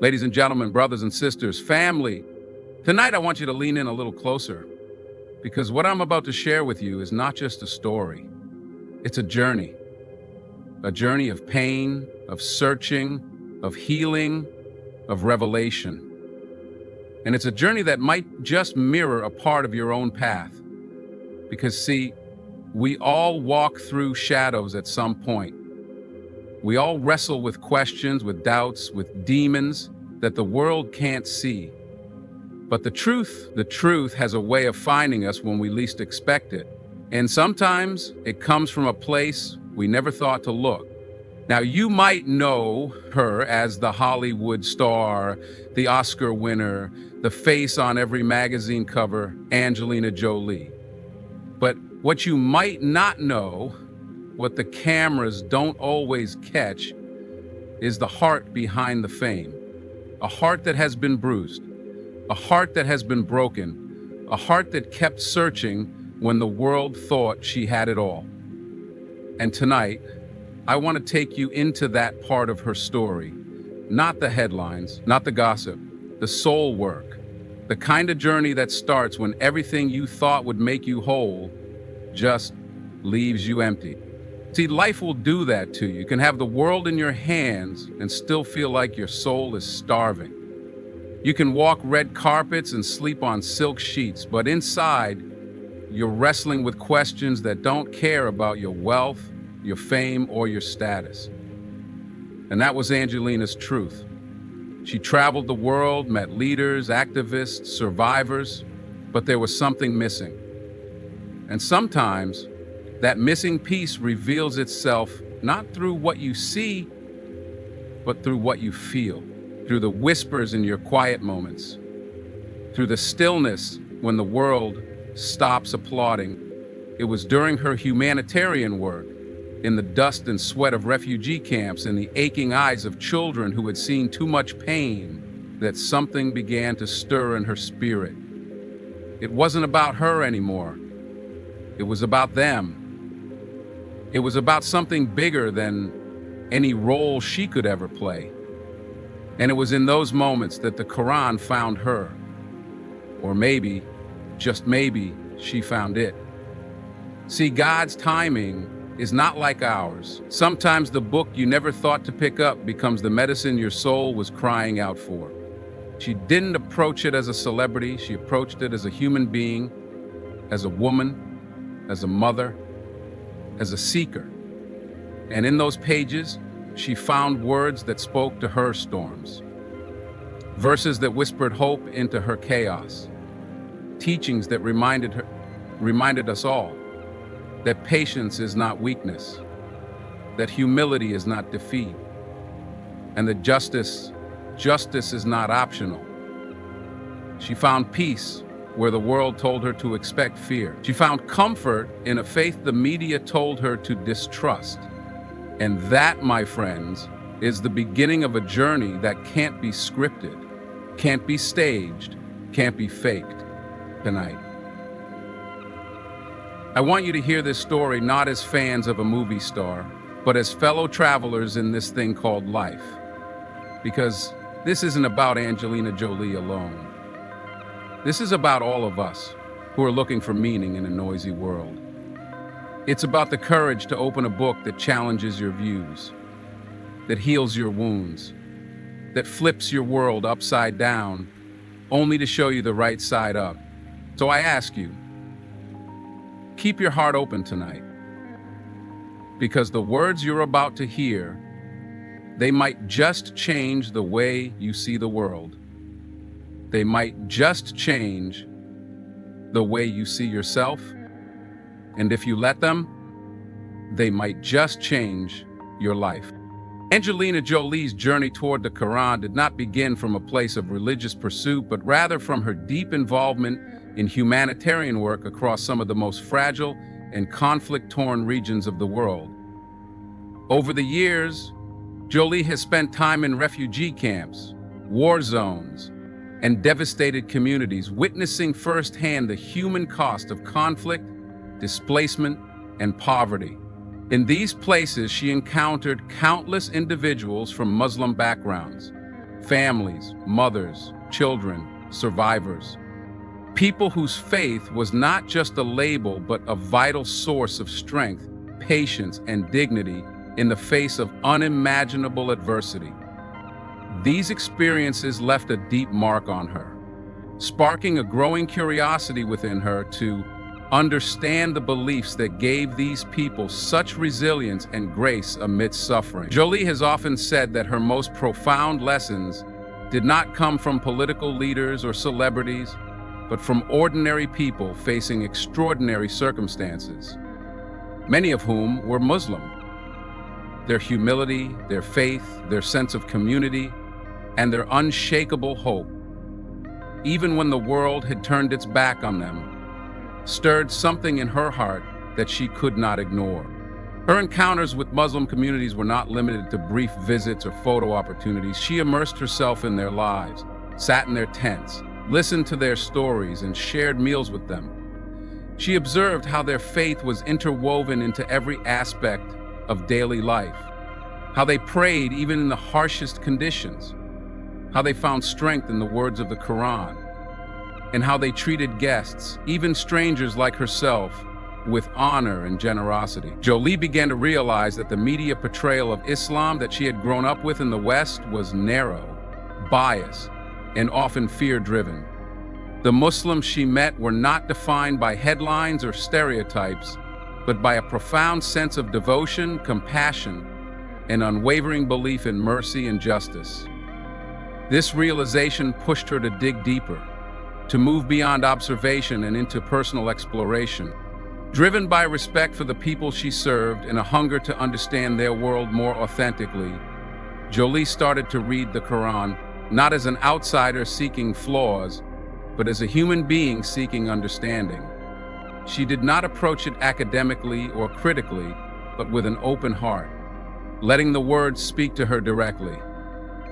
Ladies and gentlemen, brothers and sisters, family, tonight I want you to lean in a little closer because what I'm about to share with you is not just a story. It's a journey of pain, of searching, of healing, of revelation. And it's a journey that might just mirror a part of your own path. Because see, we all walk through shadows at some point. We all wrestle with questions, with doubts, with demons that the world can't see. But the truth has a way of finding us when we least expect it. And sometimes it comes from a place we never thought to look. Now, you might know her as the Hollywood star, the Oscar winner, the face on every magazine cover, Angelina Jolie. But what you might not know, what the cameras don't always catch, is the heart behind the fame. A heart that has been bruised, a heart that has been broken, a heart that kept searching when the world thought she had it all. And tonight, I want to take you into that part of her story. Not the headlines, not the gossip, the soul work, the kind of journey that starts when everything you thought would make you whole just leaves you empty. See, life will do that to you. You can have the world in your hands and still feel like your soul is starving. You can walk red carpets and sleep on silk sheets, but inside, you're wrestling with questions that don't care about your wealth, your fame, or your status. And that was Angelina's truth. She traveled the world, met leaders, activists, survivors, but there was something missing. And sometimes, that missing piece reveals itself not through what you see, but through what you feel, through the whispers in your quiet moments, through the stillness when the world stops applauding. It was during her humanitarian work, in the dust and sweat of refugee camps and the aching eyes of children who had seen too much pain, that something began to stir in her spirit. It wasn't about her anymore. It was about them. It was about something bigger than any role she could ever play. And it was in those moments that the Quran found her. Or maybe, just maybe, she found it. See, God's timing is not like ours. Sometimes the book you never thought to pick up becomes the medicine your soul was crying out for. She didn't approach it as a celebrity. She approached it as a human being, as a woman, as a mother, as a seeker. And in those pages, she found words that spoke to her storms, verses that whispered hope into her chaos, teachings that reminded us all that patience is not weakness, that humility is not defeat, and that justice is not optional. She found peace where the world told her to expect fear. She found comfort in a faith the media told her to distrust. And that, my friends, is the beginning of a journey that can't be scripted, can't be staged, can't be faked tonight. I want you to hear this story not as fans of a movie star, but as fellow travelers in this thing called life. Because this isn't about Angelina Jolie alone. This is about all of us who are looking for meaning in a noisy world. It's about the courage to open a book that challenges your views, that heals your wounds, that flips your world upside down, only to show you the right side up. So I ask you, keep your heart open tonight, because the words you're about to hear, they might just change the way you see the world. They might just change the way you see yourself. And if you let them, they might just change your life. Angelina Jolie's journey toward the Quran did not begin from a place of religious pursuit, but rather from her deep involvement in humanitarian work across some of the most fragile and conflict-torn regions of the world. Over the years, Jolie has spent time in refugee camps, war zones, and devastated communities, witnessing firsthand the human cost of conflict, displacement, and poverty. In these places, she encountered countless individuals from Muslim backgrounds, families, mothers, children, survivors. People whose faith was not just a label, but a vital source of strength, patience, and dignity in the face of unimaginable adversity. These experiences left a deep mark on her, sparking a growing curiosity within her to understand the beliefs that gave these people such resilience and grace amidst suffering. Jolie has often said that her most profound lessons did not come from political leaders or celebrities, but from ordinary people facing extraordinary circumstances, many of whom were Muslim. Their humility, their faith, their sense of community, and their unshakable hope, even when the world had turned its back on them, stirred something in her heart that she could not ignore. Her encounters with Muslim communities were not limited to brief visits or photo opportunities. She immersed herself in their lives, sat in their tents, listened to their stories, and shared meals with them. She observed how their faith was interwoven into every aspect of daily life, how they prayed even in the harshest conditions, how they found strength in the words of the Quran, and how they treated guests, even strangers like herself, with honor and generosity. Jolie began to realize that the media portrayal of Islam that she had grown up with in the West was narrow, biased, and often fear-driven. The Muslims she met were not defined by headlines or stereotypes, but by a profound sense of devotion, compassion, and unwavering belief in mercy and justice. This realization pushed her to dig deeper, to move beyond observation and into personal exploration. Driven by respect for the people she served and a hunger to understand their world more authentically, Jolie started to read the Quran not as an outsider seeking flaws, but as a human being seeking understanding. She did not approach it academically or critically, but with an open heart, letting the words speak to her directly.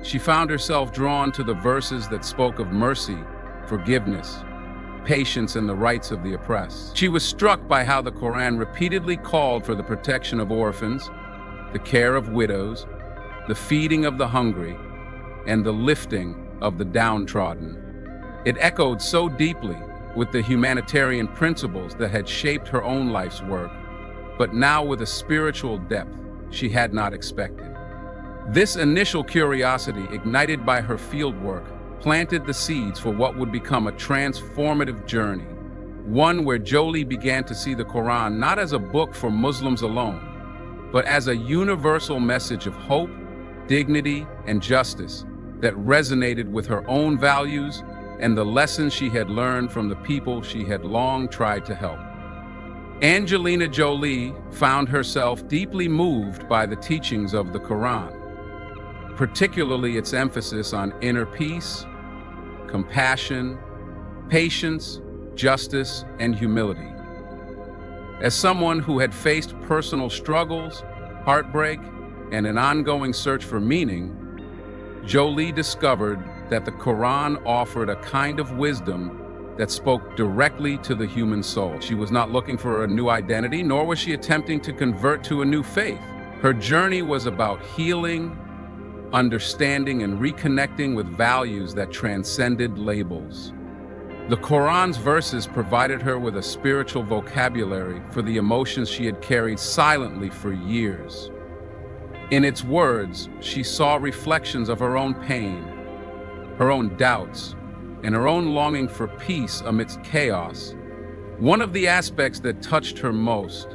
She found herself drawn to the verses that spoke of mercy, forgiveness, patience, and the rights of the oppressed. She was struck by how the Quran repeatedly called for the protection of orphans, the care of widows, the feeding of the hungry, and the lifting of the downtrodden. It echoed so deeply with the humanitarian principles that had shaped her own life's work, but now with a spiritual depth she had not expected. This initial curiosity, ignited by her fieldwork, planted the seeds for what would become a transformative journey, one where Jolie began to see the Quran not as a book for Muslims alone, but as a universal message of hope, dignity, and justice that resonated with her own values and the lessons she had learned from the people she had long tried to help. Angelina Jolie found herself deeply moved by the teachings of the Quran, particularly its emphasis on inner peace, compassion, patience, justice, and humility. As someone who had faced personal struggles, heartbreak, and an ongoing search for meaning, Jolie discovered that the Quran offered a kind of wisdom that spoke directly to the human soul. She was not looking for a new identity, nor was she attempting to convert to a new faith. Her journey was about healing, understanding, and reconnecting with values that transcended labels. The Quran's verses provided her with a spiritual vocabulary for the emotions she had carried silently for years. In its words, she saw reflections of her own pain, her own doubts, and her own longing for peace amidst chaos. One of the aspects that touched her most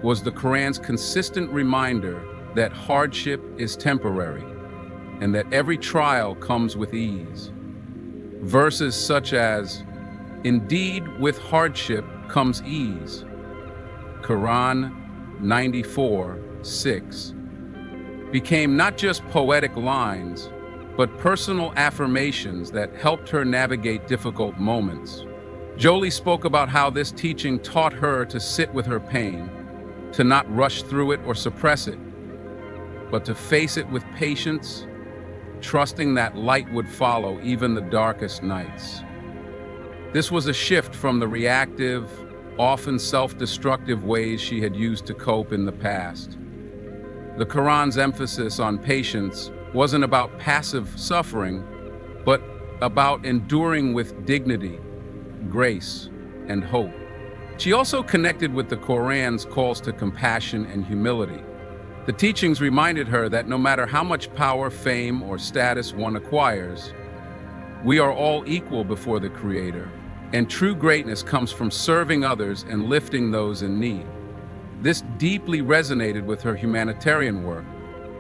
was the Quran's consistent reminder that hardship is temporary and that every trial comes with ease. Verses such as, "Indeed, with hardship comes ease," Quran 94:6, became not just poetic lines, but personal affirmations that helped her navigate difficult moments. Jolie spoke about how this teaching taught her to sit with her pain, to not rush through it or suppress it, but to face it with patience, trusting that light would follow even the darkest nights. This was a shift from the reactive, often self-destructive ways she had used to cope in the past. The Quran's emphasis on patience wasn't about passive suffering, but about enduring with dignity, grace, and hope. She also connected with the Quran's calls to compassion and humility. The teachings reminded her that no matter how much power, fame, or status one acquires, we are all equal before the Creator, and true greatness comes from serving others and lifting those in need. This deeply resonated with her humanitarian work,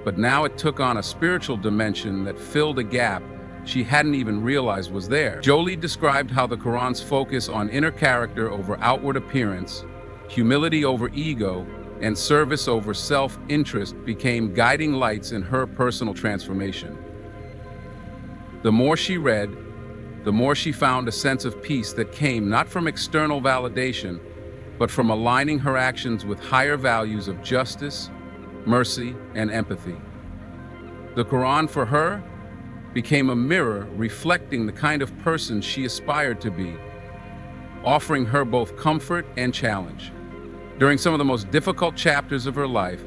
but now it took on a spiritual dimension that filled a gap she hadn't even realized was there. Jolie described how the Quran's focus on inner character over outward appearance, humility over ego, and service over self-interest became guiding lights in her personal transformation. The more she read, the more she found a sense of peace that came not from external validation, but from aligning her actions with higher values of justice, mercy, and empathy. The Quran for her became a mirror reflecting the kind of person she aspired to be, offering her both comfort and challenge. During some of the most difficult chapters of her life,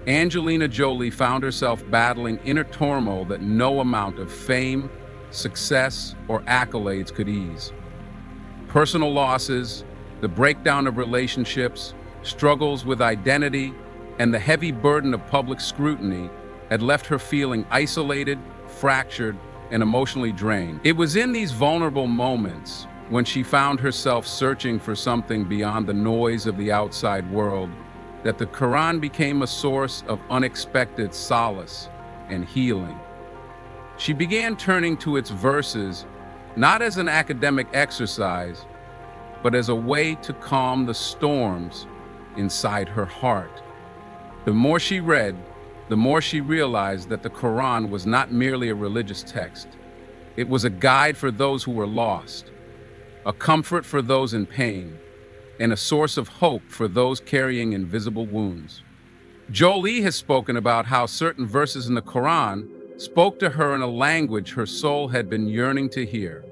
Angelina Jolie found herself battling inner turmoil that no amount of fame, success, or accolades could ease. Personal losses, the breakdown of relationships, struggles with identity, and the heavy burden of public scrutiny had left her feeling isolated, fractured, and emotionally drained. It was in these vulnerable moments, when she found herself searching for something beyond the noise of the outside world, that the Quran became a source of unexpected solace and healing. She began turning to its verses not as an academic exercise, but as a way to calm the storms inside her heart. The more she read, the more she realized that the Quran was not merely a religious text. It was a guide for those who were lost, a comfort for those in pain, and a source of hope for those carrying invisible wounds. Jolie has spoken about how certain verses in the Quran spoke to her in a language her soul had been yearning to hear.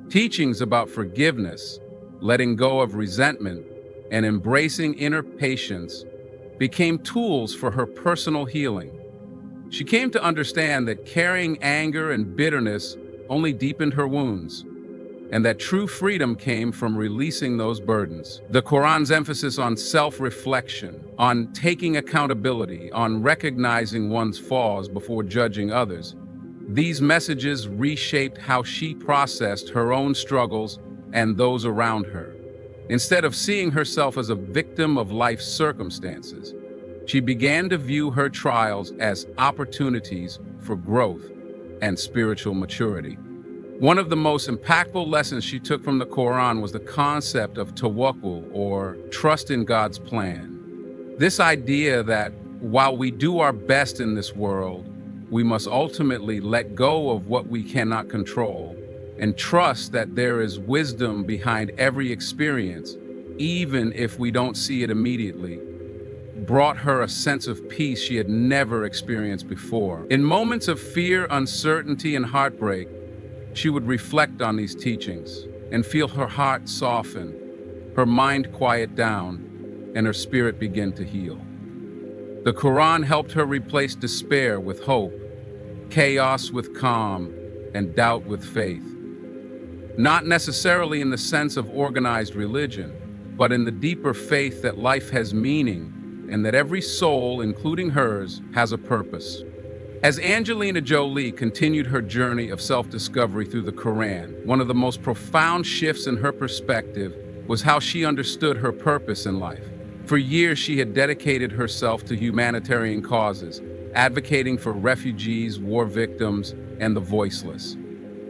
Teachings about forgiveness, letting go of resentment, and embracing inner patience became tools for her personal healing. She came to understand that carrying anger and bitterness only deepened her wounds, and that true freedom came from releasing those burdens. The Quran's emphasis on self-reflection, on taking accountability, on recognizing one's flaws before judging others, these messages reshaped how she processed her own struggles and those around her. Instead of seeing herself as a victim of life's circumstances, she began to view her trials as opportunities for growth and spiritual maturity. One of the most impactful lessons she took from the Quran was the concept of tawakkul, or trust in God's plan. This idea that while we do our best in this world, we must ultimately let go of what we cannot control and trust that there is wisdom behind every experience, even if we don't see it immediately, brought her a sense of peace she had never experienced before. In moments of fear, uncertainty, and heartbreak, she would reflect on these teachings and feel her heart soften, her mind quiet down, and her spirit begin to heal. The Quran helped her replace despair with hope, chaos with calm, and doubt with faith. Not necessarily in the sense of organized religion, but in the deeper faith that life has meaning and that every soul, including hers, has a purpose. As Angelina Jolie continued her journey of self-discovery through the Quran, one of the most profound shifts in her perspective was how she understood her purpose in life. For years, she had dedicated herself to humanitarian causes, advocating for refugees, war victims, and the voiceless.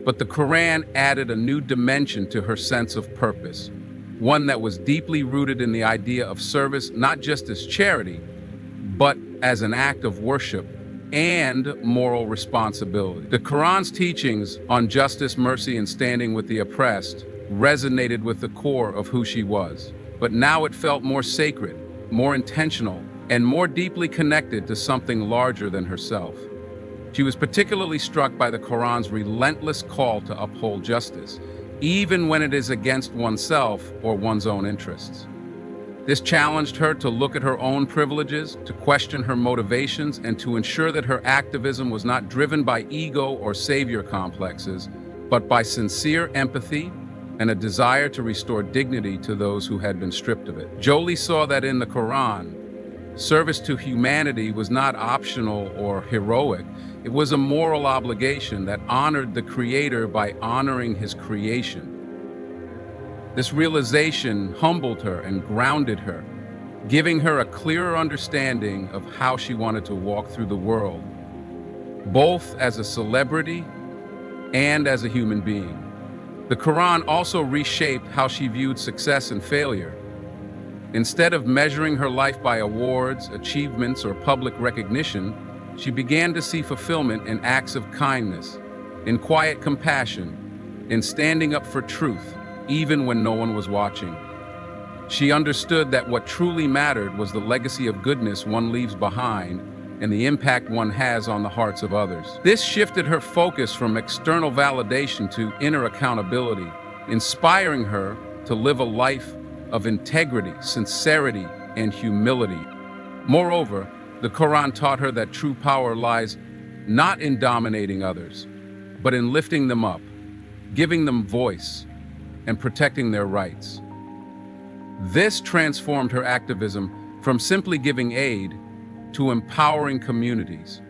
But the Quran added a new dimension to her sense of purpose, one that was deeply rooted in the idea of service, not just as charity, but as an act of worship and moral responsibility. The Quran's teachings on justice, mercy, and standing with the oppressed resonated with the core of who she was. But now it felt more sacred, more intentional, and more deeply connected to something larger than herself. She was particularly struck by the Quran's relentless call to uphold justice, even when it is against oneself or one's own interests. This challenged her to look at her own privileges, to question her motivations, and to ensure that her activism was not driven by ego or savior complexes, but by sincere empathy and a desire to restore dignity to those who had been stripped of it. Jolie saw that in the Quran, service to humanity was not optional or heroic. It was a moral obligation that honored the Creator by honoring His creation. This realization humbled her and grounded her, giving her a clearer understanding of how she wanted to walk through the world, both as a celebrity and as a human being. The Quran also reshaped how she viewed success and failure. Instead of measuring her life by awards, achievements, or public recognition, she began to see fulfillment in acts of kindness, in quiet compassion, in standing up for truth, even when no one was watching. She understood that what truly mattered was the legacy of goodness one leaves behind and the impact one has on the hearts of others. This shifted her focus from external validation to inner accountability, inspiring her to live a life of integrity, sincerity, and humility. Moreover, the Quran taught her that true power lies not in dominating others, but in lifting them up, giving them voice, and protecting their rights. This transformed her activism from simply giving aid to empowering communities,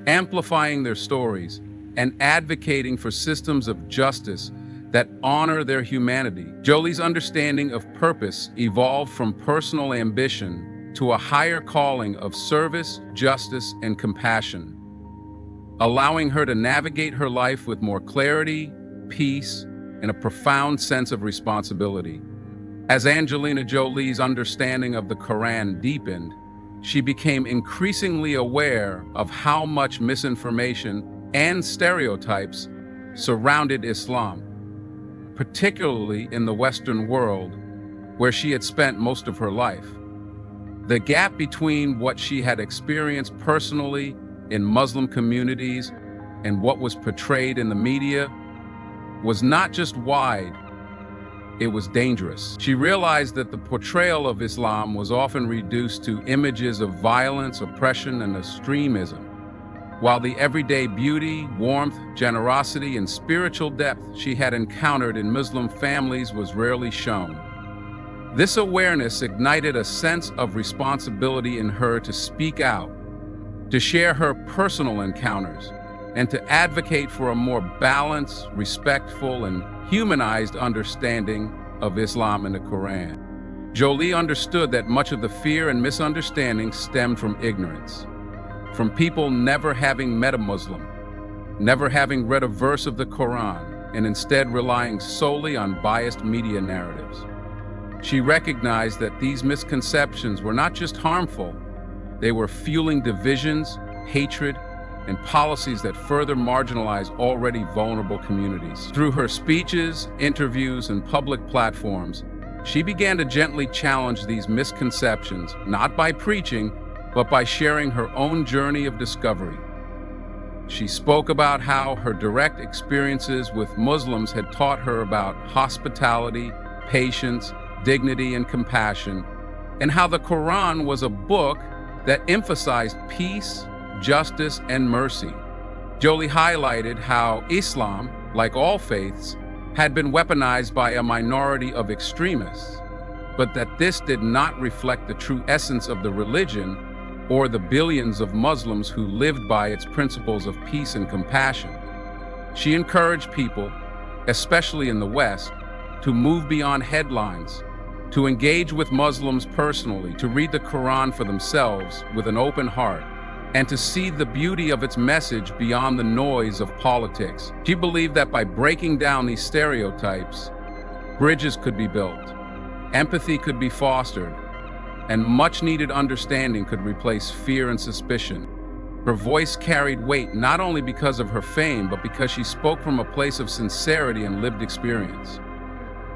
amplifying their stories, and advocating for systems of justice that honor their humanity. Jolie's understanding of purpose evolved from personal ambition to a higher calling of service, justice, and compassion, allowing her to navigate her life with more clarity, peace, and a profound sense of responsibility. As Angelina Jolie's understanding of the Quran deepened, she became increasingly aware of how much misinformation and stereotypes surrounded Islam, particularly in the Western world, where she had spent most of her life. The gap between what she had experienced personally in Muslim communities and what was portrayed in the media was not just wide, it was dangerous. She realized that the portrayal of Islam was often reduced to images of violence, oppression, and extremism, while the everyday beauty, warmth, generosity, and spiritual depth she had encountered in Muslim families was rarely shown. This awareness ignited a sense of responsibility in her to speak out, to share her personal encounters, and to advocate for a more balanced, respectful, and humanized understanding of Islam and the Quran. Jolie understood that much of the fear and misunderstanding stemmed from ignorance, from people never having met a Muslim, never having read a verse of the Quran, and instead relying solely on biased media narratives. She recognized that these misconceptions were not just harmful, they were fueling divisions, hatred, and policies that further marginalize already vulnerable communities. Through her speeches, interviews, and public platforms, she began to gently challenge these misconceptions, not by preaching, but by sharing her own journey of discovery. She spoke about how her direct experiences with Muslims had taught her about hospitality, patience, dignity, and compassion, and how the Quran was a book that emphasized peace, justice, and mercy. Jolie highlighted how Islam, like all faiths, had been weaponized by a minority of extremists, but that this did not reflect the true essence of the religion or the billions of Muslims who lived by its principles of peace and compassion. She encouraged people, especially in the West, to move beyond headlines, to engage with Muslims personally, to read the Quran for themselves with an open heart, and to see the beauty of its message beyond the noise of politics. She believed that by breaking down these stereotypes, bridges could be built, empathy could be fostered, and much-needed understanding could replace fear and suspicion. Her voice carried weight not only because of her fame, but because she spoke from a place of sincerity and lived experience.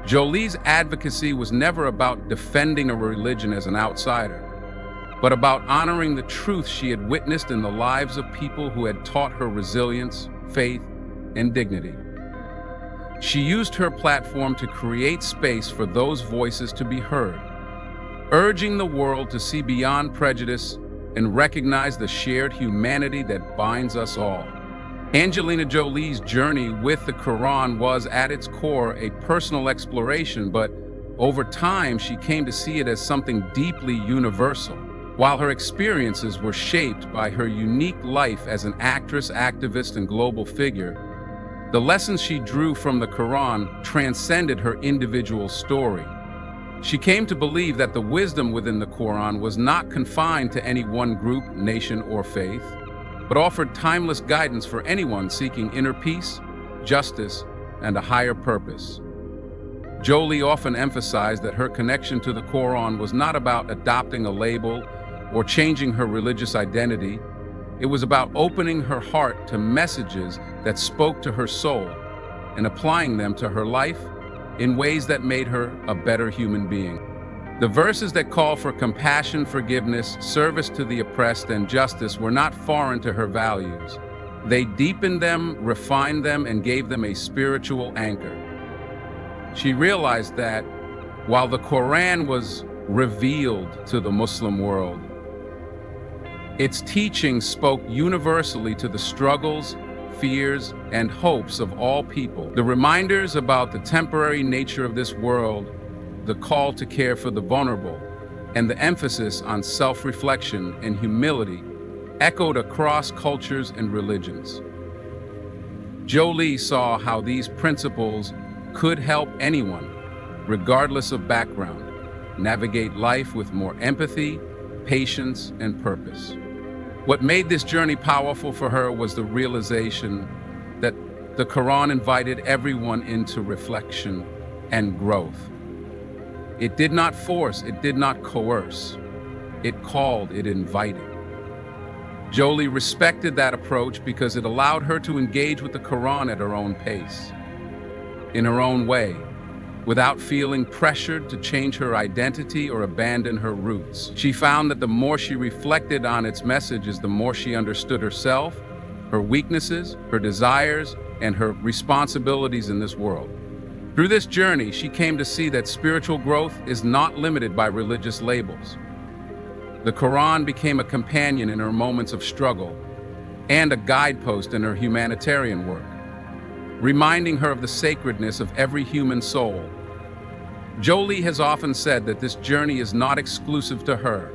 Jolie's advocacy was never about defending a religion as an outsider, but about honoring the truth she had witnessed in the lives of people who had taught her resilience, faith, and dignity. She used her platform to create space for those voices to be heard, urging the world to see beyond prejudice and recognize the shared humanity that binds us all. Angelina Jolie's journey with the Quran was, at its core, a personal exploration, but over time she came to see it as something deeply universal. While her experiences were shaped by her unique life as an actress, activist, and global figure, the lessons she drew from the Quran transcended her individual story. She came to believe that the wisdom within the Quran was not confined to any one group, nation, or faith, but offered timeless guidance for anyone seeking inner peace, justice, and a higher purpose. Jolie often emphasized that her connection to the Quran was not about adopting a label or changing her religious identity. It was about opening her heart to messages that spoke to her soul and applying them to her life in ways that made her a better human being. The verses that call for compassion, forgiveness, service to the oppressed, and justice were not foreign to her values. They deepened them, refined them, and gave them a spiritual anchor. She realized that while the Quran was revealed to the Muslim world, its teachings spoke universally to the struggles, fears, and hopes of all people. The reminders about the temporary nature of this world, the call to care for the vulnerable, and the emphasis on self-reflection and humility echoed across cultures and religions. Jolie saw how these principles could help anyone, regardless of background, navigate life with more empathy, patience, and purpose. What made this journey powerful for her was the realization that the Quran invited everyone into reflection and growth. It did not force, it did not coerce. It called, it invited. Jolie respected that approach because it allowed her to engage with the Quran at her own pace, in her own way, without feeling pressured to change her identity or abandon her roots. She found that the more she reflected on its messages, the more she understood herself, her weaknesses, her desires, and her responsibilities in this world. Through this journey, she came to see that spiritual growth is not limited by religious labels. The Quran became a companion in her moments of struggle and a guidepost in her humanitarian work, reminding her of the sacredness of every human soul. Jolie has often said that this journey is not exclusive to her,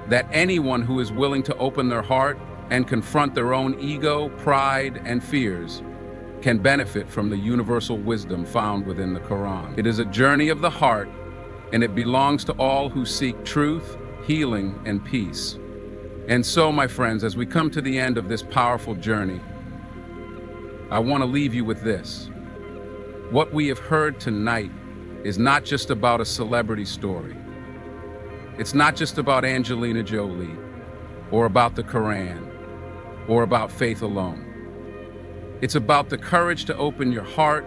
that anyone who is willing to open their heart and confront their own ego, pride, and fears can benefit from the universal wisdom found within the Quran. It is a journey of the heart, and it belongs to all who seek truth, healing, and peace. And so, my friends, as we come to the end of this powerful journey, I want to leave you with this. What we have heard tonight is not just about a celebrity story. It's not just about Angelina Jolie, or about the Quran, or about faith alone. It's about the courage to open your heart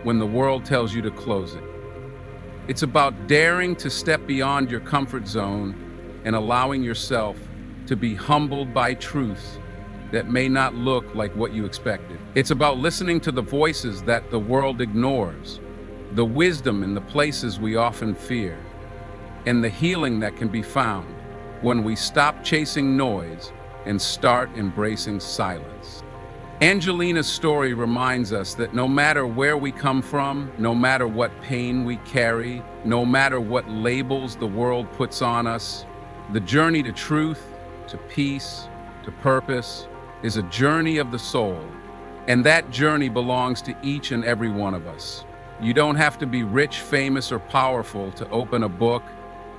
when the world tells you to close it. It's about daring to step beyond your comfort zone and allowing yourself to be humbled by truths that may not look like what you expected. It's about listening to the voices that the world ignores, the wisdom in the places we often fear, and the healing that can be found when we stop chasing noise and start embracing silence. Angelina's story reminds us that no matter where we come from, no matter what pain we carry, no matter what labels the world puts on us, the journey to truth, to peace, to purpose is a journey of the soul, and that journey belongs to each and every one of us. You don't have to be rich, famous, or powerful to open a book,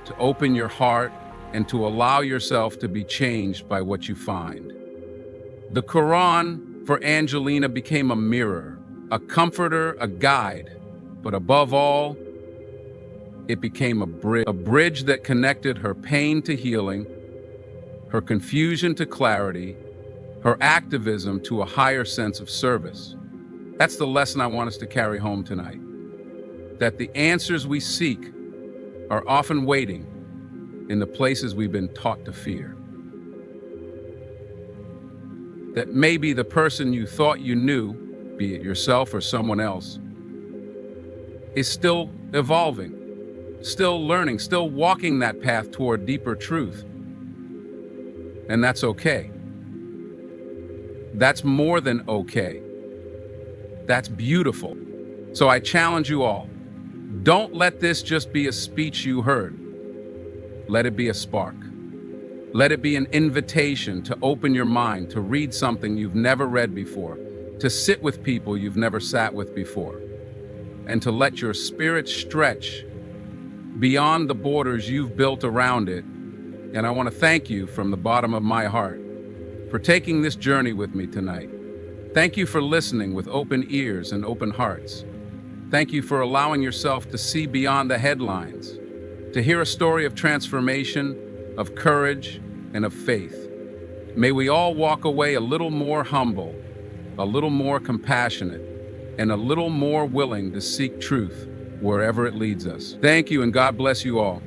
to open your heart, and to allow yourself to be changed by what you find. The Quran, for Angelina, became a mirror, a comforter, a guide, but above all, it became a bridge that connected her pain to healing, her confusion to clarity, her activism to a higher sense of service. That's the lesson I want us to carry home tonight. That the answers we seek are often waiting in the places we've been taught to fear. That maybe the person you thought you knew, be it yourself or someone else, is still evolving, still learning, still walking that path toward deeper truth. And that's okay. That's more than okay. That's beautiful. So I challenge you all. Don't let this just be a speech you heard. Let it be a spark. Let it be an invitation to open your mind, to read something you've never read before, to sit with people you've never sat with before, and to let your spirit stretch beyond the borders you've built around it. And I want to thank you from the bottom of my heart for taking this journey with me tonight. Thank you for listening with open ears and open hearts. Thank you for allowing yourself to see beyond the headlines, to hear a story of transformation, of courage, and of faith. May we all walk away a little more humble, a little more compassionate, and a little more willing to seek truth wherever it leads us. Thank you, and God bless you all.